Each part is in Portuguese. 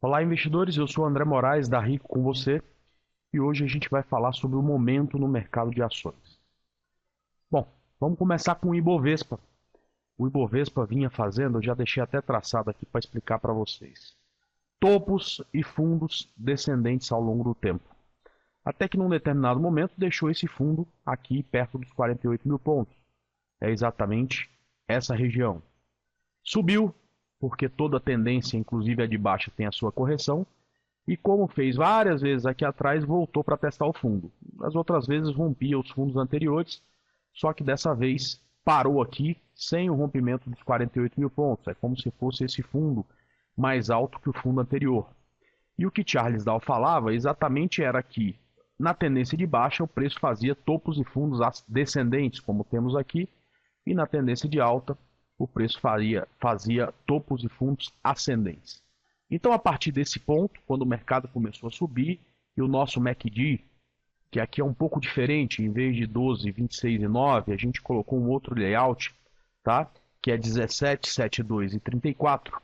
Olá, investidores. Eu sou André Moraes, da Rico com você, e hoje a gente vai falar sobre o momento no mercado de ações. Bom, vamos começar com o Ibovespa. O Ibovespa vinha fazendo, eu já deixei até traçado aqui para explicar para vocês. Topos e fundos descendentes ao longo do tempo. Até que num determinado momento deixou esse fundo aqui perto dos 48 mil pontos. É exatamente essa região. Subiu, porque toda tendência, inclusive a de baixa, tem a sua correção. E como fez várias vezes aqui atrás, voltou para testar o fundo. As outras vezes rompia os fundos anteriores, só que dessa vez parou aqui sem o rompimento dos 48 mil pontos. É como se fosse esse fundo mais alto que o fundo anterior. E o que Charles Dow falava exatamente era que na tendência de baixa o preço fazia topos e fundos descendentes, como temos aqui, e na tendência de alta o preço fazia topos e fundos ascendentes. Então, a partir desse ponto, quando o mercado começou a subir, e o nosso MACD, que aqui é um pouco diferente, em vez de 12, 26 e 9, a gente colocou um outro layout, tá? Que é 17, 7, 2 e 34.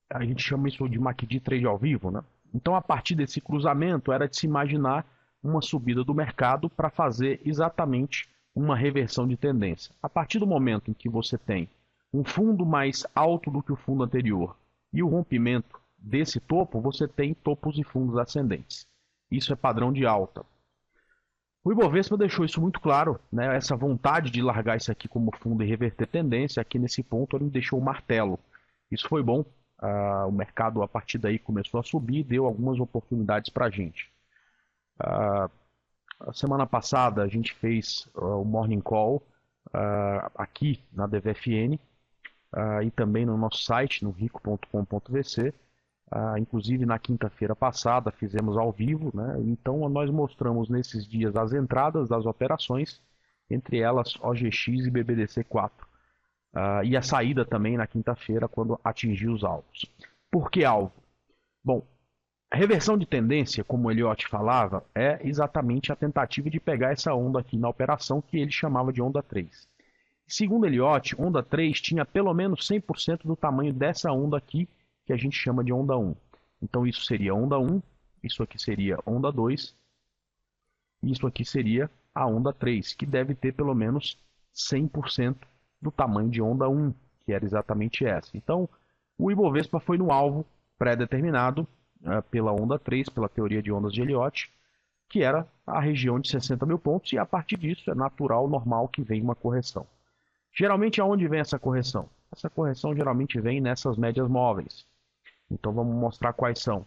A gente chama isso de MACD trade ao vivo, né? Então, a partir desse cruzamento, era de se imaginar uma subida do mercado para fazer exatamente uma reversão de tendência. A partir do momento em que você tem um fundo mais alto do que o fundo anterior e o rompimento desse topo, você tem topos e fundos ascendentes. Isso é padrão de alta. O Ibovespa deixou isso muito claro, né? Essa vontade de largar isso aqui como fundo e reverter tendência, aqui nesse ponto ele deixou o martelo. Isso foi bom. O mercado a partir daí começou a subir e deu algumas oportunidades para a gente. A semana passada a gente fez o Morning Call aqui na DVFN e também no nosso site, no rico.com.vc. Inclusive na quinta-feira passada fizemos ao vivo, né? Então nós mostramos nesses dias as entradas das operações, entre elas OGX e BBDC4. E a saída também na quinta-feira quando atingiu os alvos. Por que alvo? Bom, a reversão de tendência, como o Elliott falava, é exatamente a tentativa de pegar essa onda aqui na operação que ele chamava de onda 3. Segundo Elliott, onda 3 tinha pelo menos 100% do tamanho dessa onda aqui, que a gente chama de onda 1. Então isso seria onda 1, isso aqui seria onda 2, e isso aqui seria a onda 3, que deve ter pelo menos 100% do tamanho de onda 1, que era exatamente essa. Então, o Ibovespa foi no alvo pré-determinado pela onda 3, pela teoria de ondas de Elliott, que era a região de 60 mil pontos, e a partir disso é natural, normal que venha uma correção. Geralmente, aonde vem essa correção? Essa correção geralmente vem nessas médias móveis. Então, vamos mostrar quais são.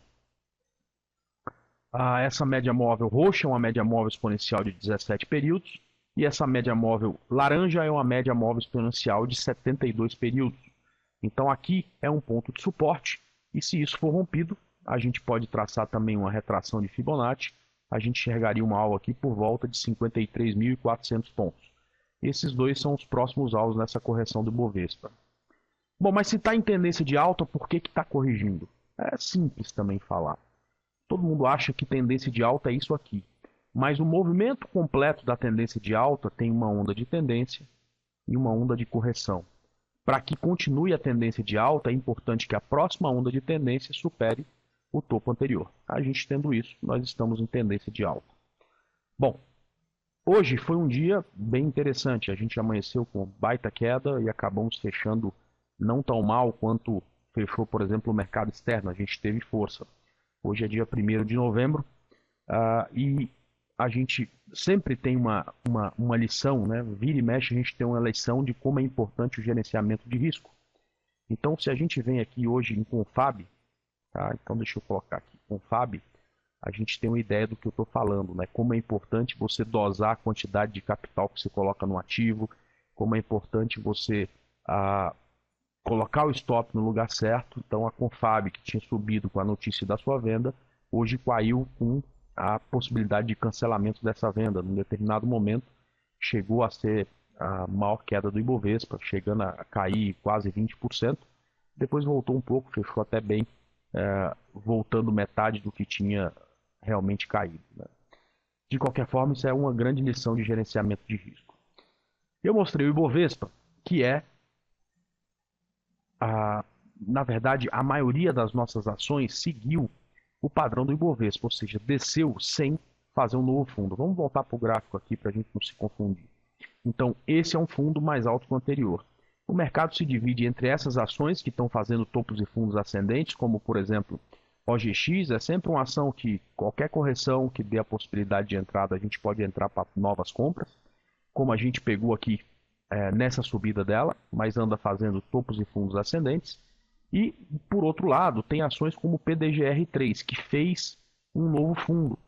Essa média móvel roxa é uma média móvel exponencial de 17 períodos, e essa média móvel laranja é uma média móvel exponencial de 72 períodos. Então, aqui é um ponto de suporte, e se isso for rompido, a gente pode traçar também uma retração de Fibonacci, a gente enxergaria uma alvo aqui por volta de 53.400 pontos. Esses dois são os próximos alvos nessa correção do Bovespa. Bom, mas se está em tendência de alta, por que está corrigindo? É simples também falar. Todo mundo acha que tendência de alta é isso aqui. Mas o movimento completo da tendência de alta tem uma onda de tendência e uma onda de correção. Para que continue a tendência de alta, é importante que a próxima onda de tendência supere o topo anterior. A gente tendo isso, nós estamos em tendência de alta. Bom, hoje foi um dia bem interessante. A gente amanheceu com baita queda e acabamos fechando não tão mal quanto fechou, por exemplo, o mercado externo. A gente teve força. Hoje é dia 1º de novembro e a gente sempre tem uma lição, né? Vira e mexe a gente tem uma lição de como é importante o gerenciamento de risco. Então, se a gente vem aqui hoje em Confab, tá? Então deixa eu colocar aqui, Confab, a gente tem uma ideia do que eu estou falando, né? Como é importante você dosar a quantidade de capital que você coloca no ativo, como é importante você colocar o stop no lugar certo. Então a Confab, que tinha subido com a notícia da sua venda, hoje caiu com a possibilidade de cancelamento dessa venda. Num determinado momento, chegou a ser a maior queda do Ibovespa, chegando a cair quase 20%. Depois voltou um pouco, fechou até bem, voltando metade do que tinha realmente caído, né? De qualquer forma, isso é uma grande lição de gerenciamento de risco. Eu mostrei o Ibovespa, que é na verdade, a maioria das nossas ações seguiu o padrão do Ibovespa, ou seja, desceu sem fazer um novo fundo. Vamos voltar para o gráfico aqui para a gente não se confundir. Então, esse é um fundo mais alto que o anterior. O mercado se divide entre essas ações que estão fazendo topos e fundos ascendentes, como, por exemplo, OGX. É sempre uma ação que qualquer correção que dê a possibilidade de entrada, a gente pode entrar para novas compras, como a gente pegou aqui nessa subida dela, mas anda fazendo topos e fundos ascendentes. E, por outro lado, tem ações como o PDGR3, que fez um novo fundo.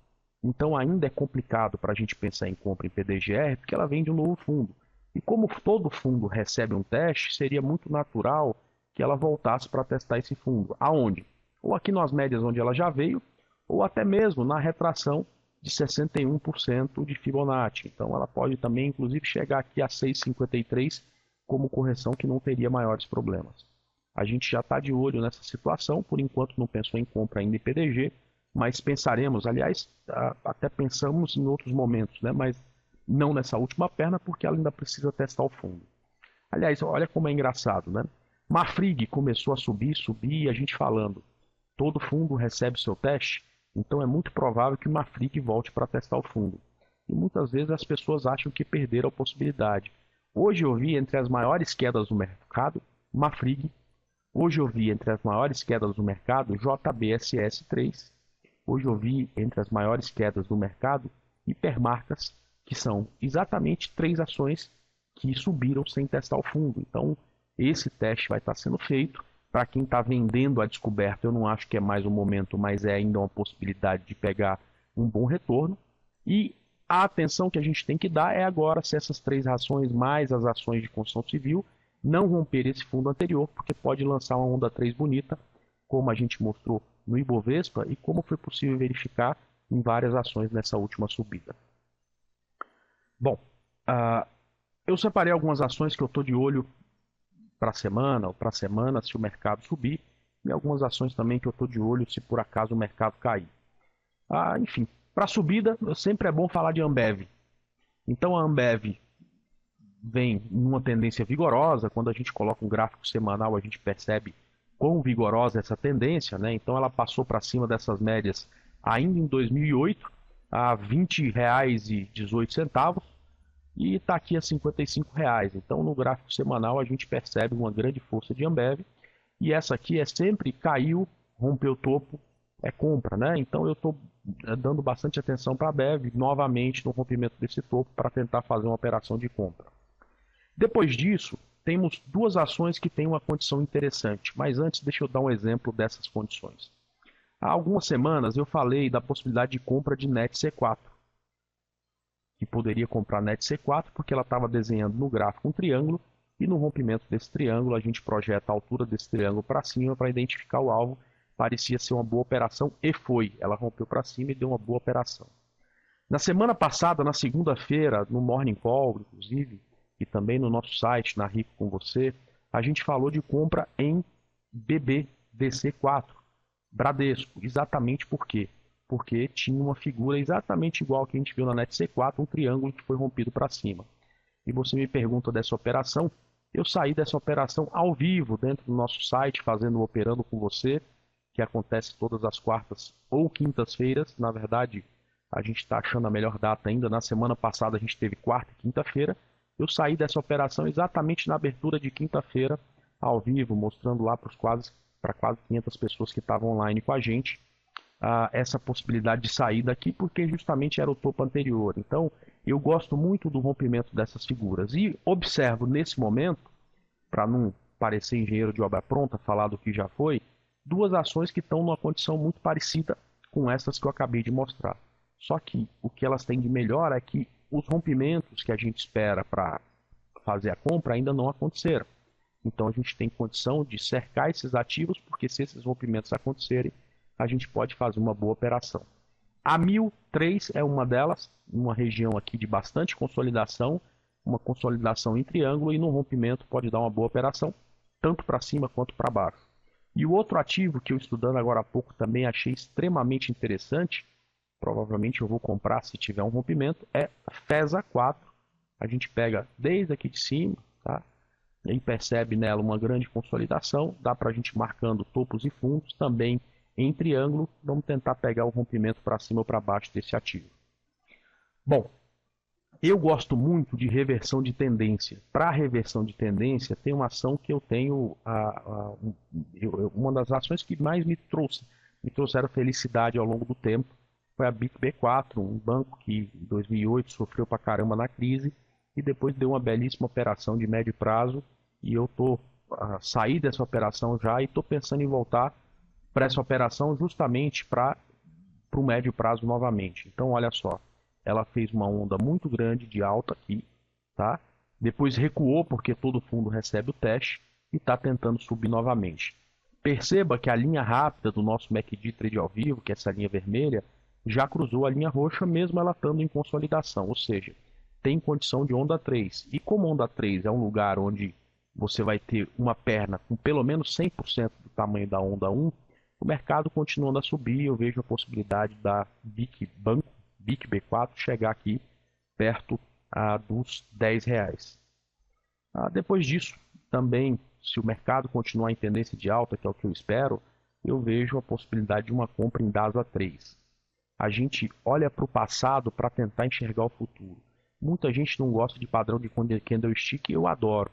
Então ainda é complicado para a gente pensar em compra em PDGR, porque ela vem de um novo fundo. E como todo fundo recebe um teste, seria muito natural que ela voltasse para testar esse fundo. Aonde? Ou aqui nas médias onde ela já veio, ou até mesmo na retração de 61% de Fibonacci. Então ela pode também, inclusive, chegar aqui a 6,53 como correção que não teria maiores problemas. A gente já está de olho nessa situação, por enquanto não pensou em compra ainda em PDG, mas pensaremos, aliás, até pensamos em outros momentos, né? Mas não nessa última perna, porque ela ainda precisa testar o fundo. Aliás, olha como é engraçado, né? Marfrig começou a subir, e a gente falando, todo fundo recebe seu teste, então é muito provável que o Marfrig volte para testar o fundo. E muitas vezes as pessoas acham que perderam a possibilidade. Hoje eu vi entre as maiores quedas do mercado, Marfrig. Hoje eu vi entre as maiores quedas do mercado, JBSS3. Hoje eu vi entre as maiores quedas do mercado, Hipermarcas, que são exatamente 3 ações que subiram sem testar o fundo. Então, esse teste vai estar sendo feito. Para quem está vendendo a descoberta, eu não acho que é mais um momento, mas é ainda uma possibilidade de pegar um bom retorno. E a atenção que a gente tem que dar é agora se essas 3 ações, mais as ações de construção civil, não romper esse fundo anterior, porque pode lançar uma onda 3 bonita, como a gente mostrou no Ibovespa e como foi possível verificar em várias ações nessa última subida. Bom, eu separei algumas ações que eu estou de olho para a semana ou para a semana se o mercado subir, e algumas ações também que eu estou de olho se por acaso o mercado cair. Enfim, para a subida, sempre é bom falar de Ambev. Então a Ambev vem numa tendência vigorosa. Quando a gente coloca um gráfico semanal, a gente percebe quão vigorosa é essa tendência, né? Então ela passou para cima dessas médias ainda em 2008, a R$ 20,18 e está aqui a R$ 55,00. Então no gráfico semanal a gente percebe uma grande força de Ambev, e essa aqui é sempre caiu, rompeu o topo, é compra, né? Então eu estou dando bastante atenção para a Ambev novamente no rompimento desse topo para tentar fazer uma operação de compra. Depois disso, temos 2 ações que têm uma condição interessante, mas antes deixa eu dar um exemplo dessas condições. Há algumas semanas eu falei da possibilidade de compra de NET C4, que poderia comprar NET C4 porque ela estava desenhando no gráfico um triângulo, e no rompimento desse triângulo a gente projeta a altura desse triângulo para cima para identificar o alvo. Parecia ser uma boa operação e foi. Ela rompeu para cima e deu uma boa operação. Na semana passada, na segunda-feira, no Morning Call, inclusive, e também no nosso site, na Rico com Você, a gente falou de compra em BBDC4, Bradesco. Exatamente por quê? Porque tinha uma figura exatamente igual que a gente viu na NET C4, um triângulo que foi rompido para cima. E você me pergunta dessa operação, eu saí dessa operação ao vivo dentro do nosso site, fazendo o Operando com Você, que acontece todas as quartas ou quintas-feiras. Na verdade, a gente está achando a melhor data ainda. Na semana passada a gente teve quarta e quinta-feira. Eu saí dessa operação exatamente na abertura de quinta-feira, ao vivo, mostrando lá para quase 500 pessoas que estavam online com a gente, essa possibilidade de sair daqui, porque justamente era o topo anterior. Então, eu gosto muito do rompimento dessas figuras. E observo nesse momento, para não parecer engenheiro de obra pronta, falar do que já foi, 2 ações que estão numa condição muito parecida com essas que eu acabei de mostrar. Só que o que elas têm de melhor é que os rompimentos que a gente espera para fazer a compra ainda não aconteceram. Então a gente tem condição de cercar esses ativos, porque se esses rompimentos acontecerem, a gente pode fazer uma boa operação. A 1003 é uma delas, uma região aqui de bastante consolidação, uma consolidação em triângulo, e no rompimento pode dar uma boa operação, tanto para cima quanto para baixo. E o outro ativo que eu, estudando agora há pouco, também achei extremamente interessante, provavelmente eu vou comprar se tiver um rompimento, é FESA 4. A gente pega desde aqui de cima, tá? e percebe nela uma grande consolidação. Dá para a gente marcando topos e fundos também em triângulo. Vamos tentar pegar o rompimento para cima ou para baixo desse ativo. Bom, eu gosto muito de reversão de tendência. Para reversão de tendência, tem uma ação que eu tenho, uma das ações que mais me trouxeram felicidade ao longo do tempo, foi a BIC-B4, um banco que em 2008 sofreu pra caramba na crise e depois deu uma belíssima operação de médio prazo, e eu saí dessa operação já e estou pensando em voltar para essa operação justamente para o médio prazo novamente. Então, olha só, ela fez uma onda muito grande de alta aqui, tá? Depois recuou porque todo fundo recebe o teste e está tentando subir novamente. Perceba que a linha rápida do nosso MACD Trade ao vivo, que é essa linha vermelha, já cruzou a linha roxa mesmo ela estando em consolidação, ou seja, tem condição de onda 3. E como onda 3 é um lugar onde você vai ter uma perna com pelo menos 100% do tamanho da onda 1, o mercado continuando a subir, eu vejo a possibilidade da BIC-B4 chegar aqui perto dos R$10. Depois disso, também, se o mercado continuar em tendência de alta, que é o que eu espero, eu vejo a possibilidade de uma compra em DASA 3. A gente olha para o passado para tentar enxergar o futuro. Muita gente não gosta de padrão de candlestick, eu adoro.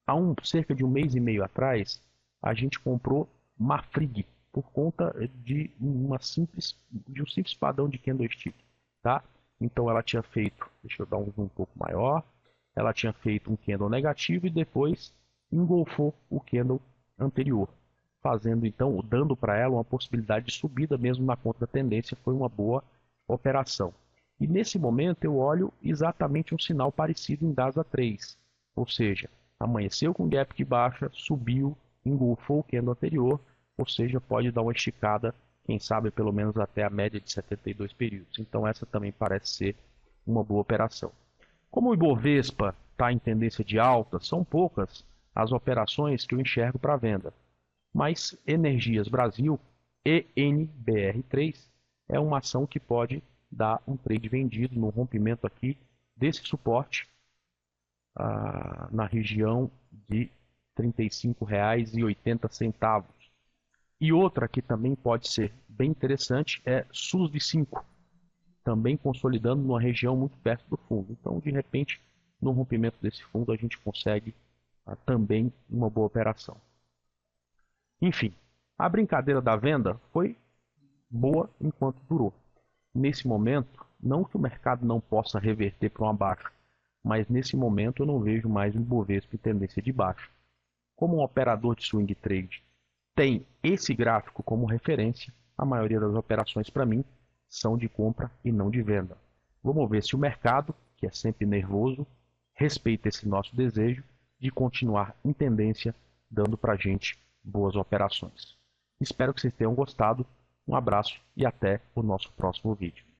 Há cerca de um mês e meio atrás, a gente comprou Mafrig por conta de um simples padrão de candlestick, tá? Então ela tinha feito, deixa eu dar um zoom um pouco maior, ela tinha feito um candle negativo e depois engolfou o candle anterior, fazendo então, dando para ela uma possibilidade de subida mesmo na conta da tendência. Foi uma boa operação. E nesse momento eu olho exatamente um sinal parecido em DASA 3, ou seja, amanheceu com gap de baixa, subiu, engolfou o candle anterior, ou seja, pode dar uma esticada, quem sabe pelo menos até a média de 72 períodos. Então essa também parece ser uma boa operação. Como o Ibovespa está em tendência de alta, são poucas as operações que eu enxergo para venda. Mas Energias Brasil, ENBR3, é uma ação que pode dar um trade vendido no rompimento aqui desse suporte na região de R$ 35,80. E outra que também pode ser bem interessante é SUSD5, também consolidando numa região muito perto do fundo. Então, de repente, no rompimento desse fundo, a gente consegue também uma boa operação. Enfim, a brincadeira da venda foi boa enquanto durou. Nesse momento, não que o mercado não possa reverter para uma baixa, mas nesse momento eu não vejo mais um Ibovespa em tendência de baixa. Como um operador de swing trade tem esse gráfico como referência, a maioria das operações para mim são de compra e não de venda. Vamos ver se o mercado, que é sempre nervoso, respeita esse nosso desejo de continuar em tendência, dando para a gente boas operações. Espero que vocês tenham gostado. Um abraço e até o nosso próximo vídeo.